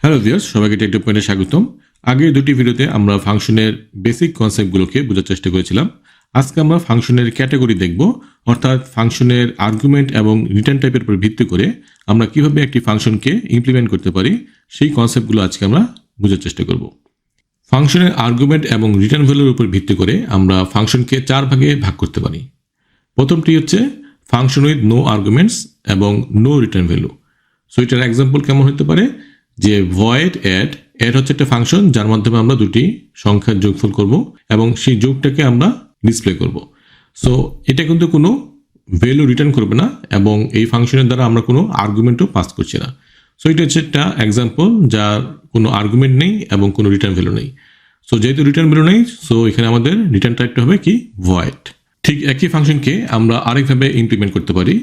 Hello viewers, সবাইকে take পয়েন্টে স্বাগতম। আগের দুটি ভিডিওতে আমরা ফাংশনের বেসিক কনসেপ্টগুলোকে বোঝার চেষ্টা করেছিলাম। আজকে আমরা ফাংশনের ক্যাটাগরি দেখব, অর্থাৎ ফাংশনের আর্গুমেন্ট এবং রিটার্ন টাইপের উপর ভিত্তি করে আমরা কিভাবে একটি ফাংশনকে ইমপ্লিমেন্ট করতে পারি সেই কনসেপ্টগুলো আজকে আমরা বোঝার চেষ্টা করব। ফাংশনের আর্গুমেন্ট এবং রিটার্ন ভ্যালুর উপর ভিত্তি করে আমরা ফাংশনকে 4 ভাগে ভাগ করতে পারি। প্রথমটি হচ্ছে ফাংশন উইথ নো আর্গুমেন্টস এবং নো রিটার্ন ভ্যালু। সো এটার এক্সাম্পল কেমন হতে পারে, যে ভয়েড অ্যাড হচ্ছে একটা ফাংশন যার মাধ্যমে আমরা দুটি সংখ্যার যোগফল করব এবং সেই যোগটাকে আমরা ডিসপ্লে করব। সো এটা কিন্তু কোনো ভ্যালু রিটার্ন করবে না এবং এই ফাংশনের দ্বারা আমরা কোনো আর্গুমেন্টও পাস করছি না। সো এটা হচ্ছে একটা এক্সাম্পল যার কোনো আর্গুমেন্ট নেই এবং কোনো রিটার্ন ভ্যালু নেই। সো যেহেতু রিটার্ন ভ্যালু নেই, সো এখানে আমাদের রিটার্ন টাইপটা হবে কি, ভয়েড। ঠিক একই ফাংশনকে আমরা আরেকভাবে ইমপ্লিমেন্ট করতে পারি,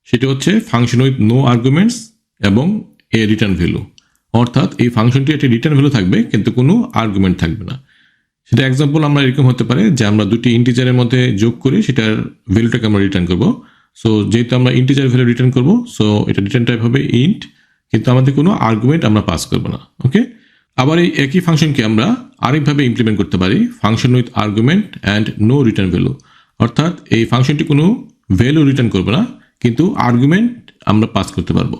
সেটা হচ্ছে ফাংশন উইথ নো আর্গুমেন্টস এবং এ রিটার্ন ভ্যালু। অর্থাৎ এই ফাংশনটি একটি রিটার্ন ভ্যালু থাকবে কিন্তু কোনো আর্গুমেন্ট থাকবে না। সেটা এক্সাম্পল আমরা এরকম হতে পারে যে আমরা দুটি ইন্টিজারের মধ্যে যোগ করে সেটার ভ্যালুটাকে আমরা রিটার্ন করব। সো যেহেতু আমরা ইন্টিজার ভ্যালু রিটার্ন করব, সো এটা রিটার্ন টাইপ হবে ইন্ট, কিন্তু আমাদের কোনো আর্গুমেন্ট আমরা পাস করব না। ওকে, আবার এই একই ফাংশনকে আমরা আরেকভাবে ইমপ্লিমেন্ট করতে পারি, function with argument and no return value. অর্থাৎ এই ফাংশনটি কোনো ভ্যালু রিটার্ন করবে না কিন্তু আর্গুমেন্ট আমরা পাস করতে পারবো।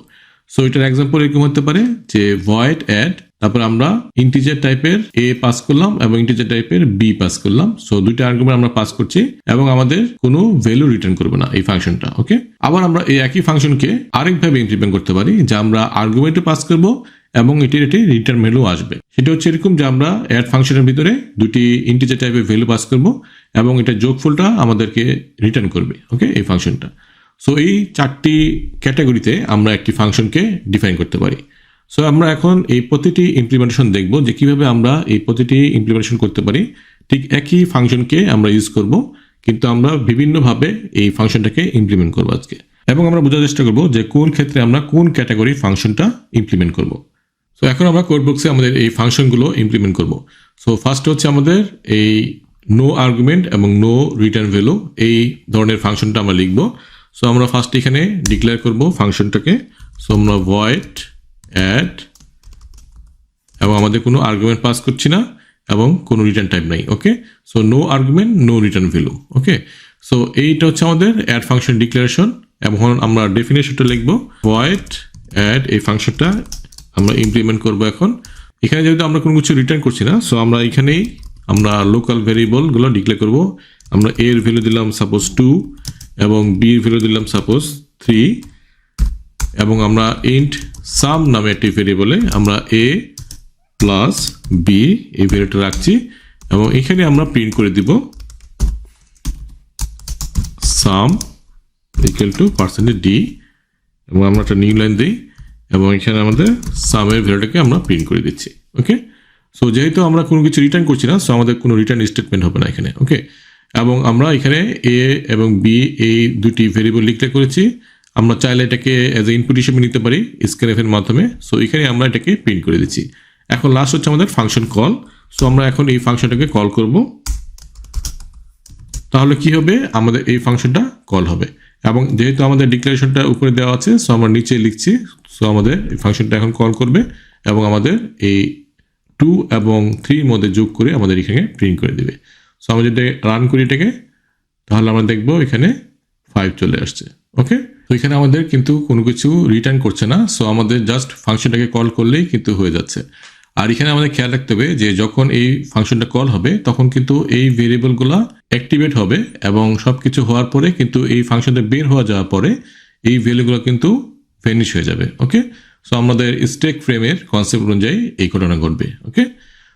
সো এটার এক্সাম্পল এরকম হতে পারে যে ভয়েড অ্যাড, তারপর আমরা ইন্টিজার টাইপের এ পাস করলাম এবং ইন্টিজার টাইপের বি পাস করলাম। সো দুইটা আর্গুমেন্ট আমরা পাস করছি এবং আমাদের কোনো ভ্যালু রিটার্ন করবে না এই ফাংশনটা। ওকে, আবার আমরা এই একই ফাংশনকে আরেকভাবে ইমপ্লিমেন্ট করতে পারি, যে আমরা আর্গুমেন্টও পাস করব এবং এটির একটি রিটার্ন ভ্যালু আসবে। সেটা হচ্ছে এরকম যে আমরা অ্যাড ফাংশনের ভিতরে দুটি ইন্টিজার টাইপের ভ্যালু পাস করব এবং এটা যোগফলটা আমাদেরকে রিটার্ন করবে। ওকে, এই ফাংশনটা। সো এই 4টি ক্যাটাগরিতে আমরা একটি ফাংশনকে ডিফাইন করতে পারি। সো আমরা এখন এই প্রতিটি ইমপ্লিমেন্টেশন দেখব যে কিভাবে আমরা এই প্রতিটি ইমপ্লিমেন্টেশন করতে পারি। ঠিক একই ফাংশনকে আমরা ইউজ করব কিন্তু আমরা বিভিন্নভাবে এই ফাংশনটাকে ইমপ্লিমেন্ট করব আজকে, এবং আমরা বোঝার চেষ্টা করব যে কোন ক্ষেত্রে আমরা কোন ক্যাটাগরির ফাংশনটা ইমপ্লিমেন্ট করব। সো এখন আমরা কোড বক্সে আমাদের এই ফাংশনগুলো ইমপ্লিমেন্ট করব। সো ফার্স্ট হচ্ছে আমাদের এই নো আর্গুমেন্ট এবং নো রিটার্ন ভ্যালু, এই ধরনের ফাংশনটা আমরা লিখব। সো আমরা ফার্স্ট এখানে ডিক্লেয়ার করব ফাংশনটাকে। সো আমরা ভয়েড অ্যাড এবং আমাদের কোনো আর্গুমেন্ট পাস করছি না এবং কোনো রিটার্ন টাইপ নাই। Okay, so no argument no return value. Okay, so এইটা হচ্ছে আমাদের অ্যাড ফাংশন ডিক্লারেশন। এবং আমরা ডেফিনেশনটা লিখব ভয়েড অ্যাড, এই ফাংশনটা আমরা ইমপ্লিমেন্ট করব। এখন এখানে যেহেতু আমরা কোনো কিছু রিটার্ন করছি না, সো আমরা এখানেই আমরা লোকাল ভেরিয়েবলগুলো ডিক্লেয়ার করব। আমরা এর ভ্যালু দিলাম সাপোজ 2 এবং বি এর ভ্যালু দিলাম সাপোজ 3 এবং আমরা ইন্ট সাম নামে একটি ভেরিয়েবলে আমরা এ প্লাস বি এই ভ্যালুটা রাখছি এবং এখানে আমরা প্রিন্ট করে দিব সাম ইকুয়াল টু %d এবং আমরা একটা নিউ লাইন দিই এবং এখানে আমাদের সামের ভ্যালুটাকে আমরা প্রিন্ট করে দিচ্ছি। ওকে, সো যেহেতু আমরা কোনো কিছু রিটার্ন করছি না, সো আমাদের কোনো রিটার্ন স্টেটমেন্ট হবে না এখানে। ওকে, এবং আমরা এখানে এ এবং বি এই দুটি ভেরিয়েবল ডিক্লেয়ার করেছি। আমরা চাইলে এটাকে অ্যাজ এ ইনপুট হিসেবে নিতে পারি স্ক্যানএফ এর মাধ্যমে। সো এখানে আমরা এটাকে প্রিন্ট করে দিচ্ছি। এখন লাস্ট হচ্ছে আমাদের ফাংশন কল। সো আমরা এখন এই ফাংশনটাকে কল করব, তাহলে কি হবে, আমাদের এই ফাংশনটা কল হবে। এবং যেহেতু আমাদের ডিক্লারেশনটা উপরে দেওয়া আছে, সো আমরা নিচে লিখছি। সো আমাদের এই ফাংশনটা এখন কল করবে এবং আমাদের এই 2 এবং 3 মধ্যে যোগ করে আমাদের এখানে প্রিন্ট করে দেবে। সো আমরা যদি রান করি এটাকে, তাহলে আমরা দেখবো এখানে 5 চলে আসছে। ওকে, তো এখানে আমাদের কিন্তু কোনো কিছু রিটার্ন করছে না। সো আমাদের জাস্ট ফাংশনটাকে কল করলেই কিন্তু হয়ে যাচ্ছে। আর এখানে আমাদের খেয়াল রাখতে হবে যে যখন এই ফাংশনটা কল হবে তখন কিন্তু এই ভেরিয়েবলগুলো অ্যাক্টিভেট হবে এবং সব কিছু হওয়ার পরে কিন্তু এই ফাংশনটা বের হওয়া যাওয়ার পরে এই ভ্যালুগুলো কিন্তু ভ্যানিশ হয়ে যাবে। ওকে, সো আমাদের স্ট্যাক ফ্রেমের কনসেপ্ট অনুযায়ী এই ঘটনা ঘটবে। ওকে,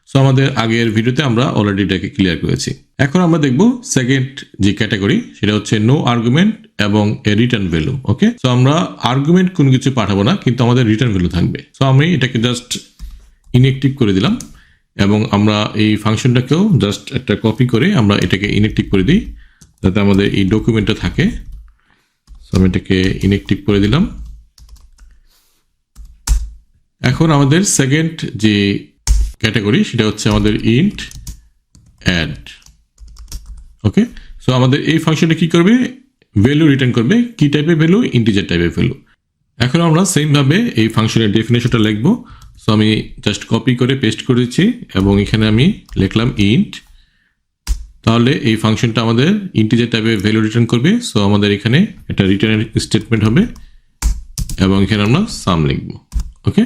সো আমাদের আগের ভিডিওতে আমরা অলরেডি এটাকে ক্লিয়ার করেছি। এখন আমরা দেখব সেকেন্ড যে ক্যাটাগরি, সেটা হচ্ছে নো আর্গুমেন্ট এবং এ রিটার্ন ভ্যালু। ওকে, সো আমরা আর্গুমেন্ট কোনো কিছু পাঠাবো না কিন্তু আমাদের রিটার্ন ভ্যালু থাকবে। সো আমি এটাকে জাস্ট ইনঅ্যাক্টিভ করে দিলাম এবং আমরা এই ফাংশনটাকেও জাস্ট একটা কপি করে আমরা এটাকে ইনঅ্যাক্টিভ করে দিই যাতে আমাদের এই ডকুমেন্টটা থাকে। সো আমি এটাকে ইনঅ্যাক্টিভ করে দিলাম। এখন আমাদের সেকেন্ড যে ক্যাটাগরি সেটা হচ্ছে আমাদের ইন্ট অ্যাড। ওকে, সো আমাদের এই ফাংশনটা কি করবে, ভ্যালু রিটার্ন করবে। কি টাইপের ভ্যালু, ইন্টিজার টাইপের ভ্যালু। এখন আমরা সেম ভাবে এই ফাংশনের ডেফিনেশনটা লিখব। সো আমি জাস্ট কপি করে পেস্ট করে দিচ্ছি এবং এখানে আমি লিখলাম ইন্ট। তাহলে এই ফাংশনটা আমাদের ইন্টিজার টাইপের ভ্যালু রিটার্ন করবে। সো আমাদের এখানে একটা রিটার্ন স্টেটমেন্ট হবে এবং এখানে আমরা সাম লিখব। ওকে,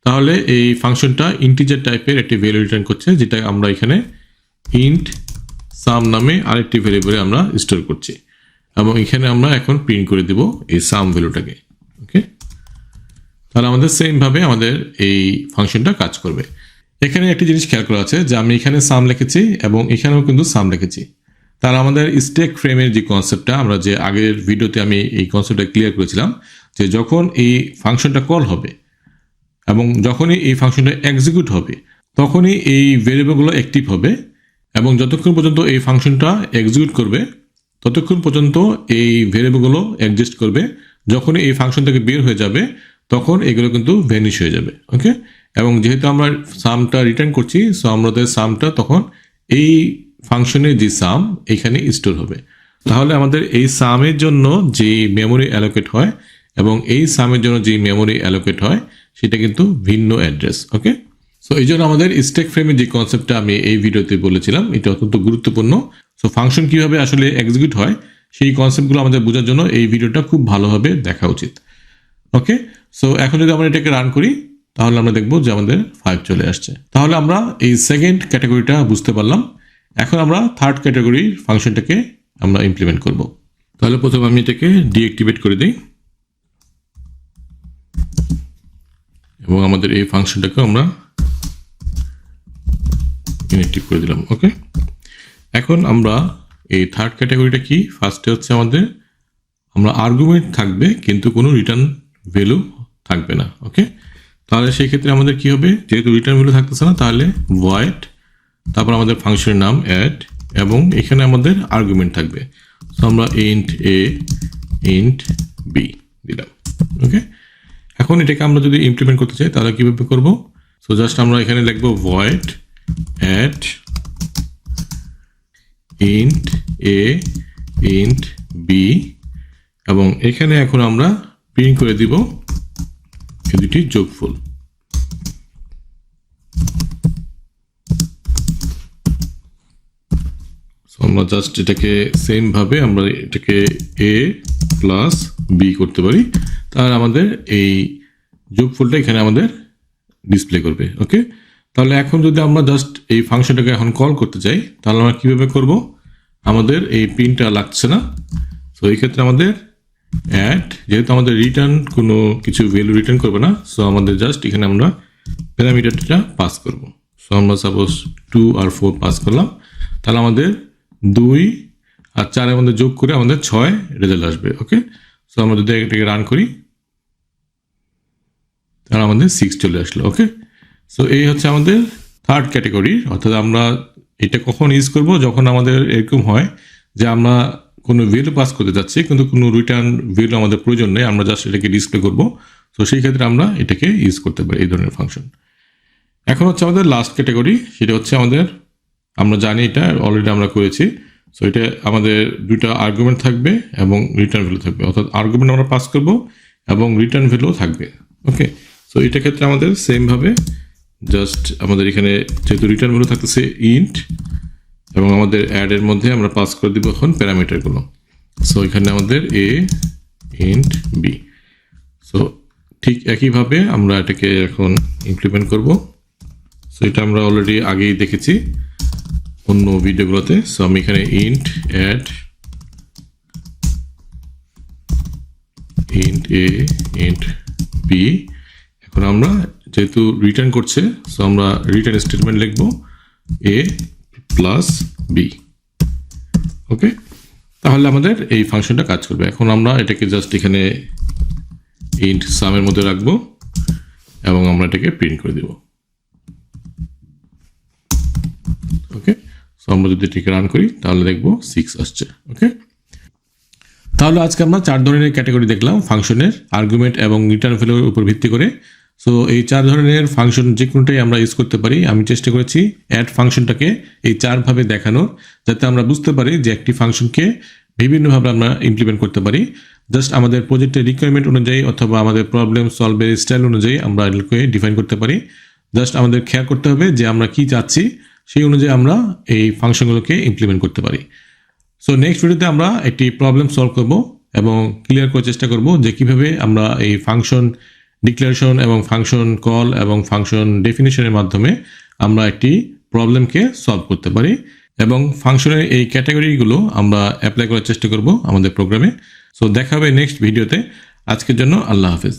তাহলে এই ফাংশনটা ইন্টিজার টাইপের একটি ভ্যালু রিটার্ন করছে, যেটা আমরা এখানে ইন্ট সাম নামে আরেকটি ভ্যারিয়েবলে আমরা স্টোর করছি এবং এখানে আমরা এখন প্রিন্ট করে দেব এই সাম ভ্যালুটাকে। ওকে, তাহলে আমাদের সেম ভাবে আমাদের এই ফাংশনটা কাজ করবে। এখানে একটি জিনিস খেয়াল করা আছে যে আমি এখানে সাম লিখেছি এবং এখানেও কিন্তু সাম লিখেছি। তাহলে আমাদের স্ট্যাক ফ্রেমের যে কনসেপ্টটা, আমরা যে আগের ভিডিওতে আমি এই কনসেপ্টটা ক্লিয়ার করেছিলাম যে যখন এই ফাংশনটা কল হবে এবং যখনই এই ফাংশনটা এক্সিকিউট হবে তখনই এই ভেরিয়েবলগুলো অ্যাক্টিভ হবে এবং যতক্ষণ পর্যন্ত এই ফাংশনটা এক্সিকিউট করবে ততক্ষণ পর্যন্ত এই ভেরিয়েবলগুলো এক্সিস্ট করবে। যখনই এই ফাংশন থেকে বের হয়ে যাবে তখন এগুলো কিন্তু ভ্যানিশ হয়ে যাবে। ওকে, এবং যেহেতু আমরা সামটা রিটার্ন করছি, সো আমাদের সামটা তখন এই ফাংশনের যে সাম এখানে স্টোর হবে। তাহলে আমাদের এই সামের জন্য যে মেমোরি অ্যালোকেট হয় এবং এই সামের জন্য যে মেমোরি অ্যালোকেট হয় সেটা কিন্তু ভিন্ন অ্যাড্রেস। ওকে, সো এই জন্য আমাদের স্ট্যাক ফ্রেমের যে কনসেপ্টটা আমি এই ভিডিওতে বলেছিলাম এটা অত্যন্ত গুরুত্বপূর্ণ। সো ফাংশন কিভাবে আসলে এক্সিকিউট হয় সেই কনসেপ্টগুলো আমাদের বোঝার জন্য এই ভিডিওটা খুব ভালোভাবে দেখা উচিত। ওকে, সো এখন যদি আমরা এটাকে রান করি তাহলে আমরা দেখব যে আমাদের 5 চলে আসছে। তাহলে আমরা এই সেকেন্ড ক্যাটাগরিটা বুঝতে পারলাম। এখন আমরা থার্ড ক্যাটাগরির ফাংশনটাকে আমরা ইমপ্লিমেন্ট করব। তাহলে প্রথমে আমি এটাকে ডিঅ্যাক্টিভেট করে দিই এবং আমাদের এই ফাংশনটাকে আমরা ইনঅ্যাক্টিভ করে দিলাম। ওকে, এখন আমরা এই থার্ড ক্যাটাগরিটা কি, ফার্স্টে হচ্ছে আমাদের আমরা আর্গুমেন্ট থাকবে কিন্তু কোনো রিটার্ন ভ্যালু থাকবে না। ওকে, তাহলে সেই ক্ষেত্রে আমাদের কি হবে, যেহেতু রিটার্ন ভ্যালু থাকতেছে না তাহলে ভয়েড, তারপর আমাদের ফাংশনের নাম অ্যাড এবং এখানে আমাদের আর্গুমেন্ট থাকবে। সো আমরা ইন্ট এ ইন্ট বি দিলাম। ওকে, এখন এটাকে আমরা যদি ইমপ্লিমেন্ট করতে চাই তাহলে কিভাবে করব, সো জাস্ট আমরা এখানে লিখবো ভয়েড অ্যাড ইন্ট এ ইন্ট বি এবং এখানে এখন আমরা প্রিন্ট করে দিব এই দুটি যোগফল। আমরা জাস্ট এটাকে সেম ভাবে আমরা এটাকে এ প্লাস বি করতে পারি, তাহলে আমাদের এই যোগফলটা এখানে আমাদের ডিসপ্লে করবে। ওকে, তাহলে এখন যদি আমরা জাস্ট এই ফাংশনটাকে এখন কল করতে চাই তাহলে আমরা কিভাবে করব, আমাদের এই প্রিন্টটা লাগছে না। সো এই ক্ষেত্রে আমাদের অ্যাড, যেহেতু আমাদের রিটার্ন কোনো কিছু ভ্যালু রিটার্ন করবে না, সো আমাদের জাস্ট এখানে আমরা প্যারামিটারটা পাস করব। সো আমরা সাপোজ 2 আর 4 পাস করলাম, তাহলে আমাদের 2 আর 4 এর মধ্যে যোগ করে আমাদের 6 রেজাল্ট আসবে। ওকে, সো আমরা যদি এটাকে রান করি তাহলে আমাদের 6 চলে আসলো। ওকে, সো এই হচ্ছে আমাদের থার্ড ক্যাটাগরি। অর্থাৎ আমরা এটা কখন ইউজ করব, যখন আমাদের এরকম হয় যে আমরা কোনো ভ্যালু পাস করতে যাচ্ছি কিন্তু কোনো রিটার্ন ভ্যালু আমাদের প্রয়োজন নেই, আমরা জাস্ট এটাকে ডিসপ্লে করব। তো সেই ক্ষেত্রে আমরা এটাকে ইউজ করতে পারি এই ধরনের ফাংশন। এখন হচ্ছে আমাদের লাস্ট ক্যাটাগরি, সেটা হচ্ছে আমাদের, আমরা জানি এটা অলরেডি আমরা করেছি। সো এটা আমাদের দুইটা আর্গুমেন্ট থাকবে এবং রিটার্ন ভ্যালু থাকবে, অর্থাৎ আর্গুমেন্ট আমরা পাস করব এবং রিটার্ন ভ্যালু থাকবে। ওকে, সো এটা ক্ষেত্রে আমাদের সেমভাবে জাস্ট আমাদের এখানে যেহেতু রিটার্ন ভ্যালু থাকতেছে ইন্ট এবং আমাদের অ্যাডের মধ্যে আমরা পাস করে দিব এখন প্যারামিটারগুলো। সো এখানে আমাদের এ ইন্ট বি। সো ঠিক একইভাবে আমরা এটাকে এখন ইমপ্লিমেন্ট করব। সো এটা আমরা অলরেডি আগেই দেখেছি অন্য ভিডিওগুলোতে। সো আমি এখানে ইন্ট অ্যাড ইন্ট এ ইন্ট বি, এখন আমরা যেহেতু রিটার্ন করছে সো আমরা রিটার্ন স্টেটমেন্ট লিখব এ প্লাস বি। ওকে, তাহলে আমাদের এই ফাংশনটা কাজ করবে। এখন আমরা এটাকে জাস্ট এখানে ইন্ট সামের মধ্যে রাখবো এবং আমরা এটাকে প্রিন্ট করে দেব। ওকে, সো আমরা যদি এটাকে রান করি তাহলে দেখবো 6 আসছে। ওকে, তাহলে আজকে আমরা 4 ধরনের ক্যাটাগরি দেখলাম ফাংশনের, আর্গুমেন্ট এবং রিটার্ন ভ্যালুর উপর ভিত্তি করে সো এই 4 ধরনের ফাংশন যে কোনোটাই আমরা ইউজ করতে পারি। আমি চেষ্টা করেছি অ্যাড ফাংশনটাকে এই 4 ভাবে দেখানোর, যাতে আমরা বুঝতে পারি যে একটি ফাংশনকে বিভিন্নভাবে আমরা ইমপ্লিমেন্ট করতে পারি। জাস্ট আমাদের প্রজেক্টের রিকোয়ারমেন্ট অনুযায়ী অথবা আমাদের প্রবলেম সলভের স্টাইল অনুযায়ী আমরা এগুলোকে ডিফাইন করতে পারি। জাস্ট আমাদের খেয়াল করতে হবে যে আমরা কি চাচ্ছি, সেই অনুযায়ী আমরা এই ফাংশনগুলোকে ইমপ্লিমেন্ট করতে পারি। সো নেক্সট ভিডিওতে আমরা একটি প্রবলেম সলভ করব এবং ক্লিয়ার করার চেষ্টা করব যে কিভাবে আমরা এই ফাংশন ডিক্লারেশন এবং ফাংশন কল এবং ফাংশন ডেফিনিশনের মাধ্যমে আমরা একটি প্রবলেমকে সলভ করতে পারি এবং ফাংশনের এই ক্যাটাগরিগুলো আমরা অ্যাপ্লাই করার চেষ্টা করব আমাদের প্রোগ্রামে। সো দেখা হবে নেক্সট ভিডিওতে। আজকের জন্য আল্লাহ হাফেজ।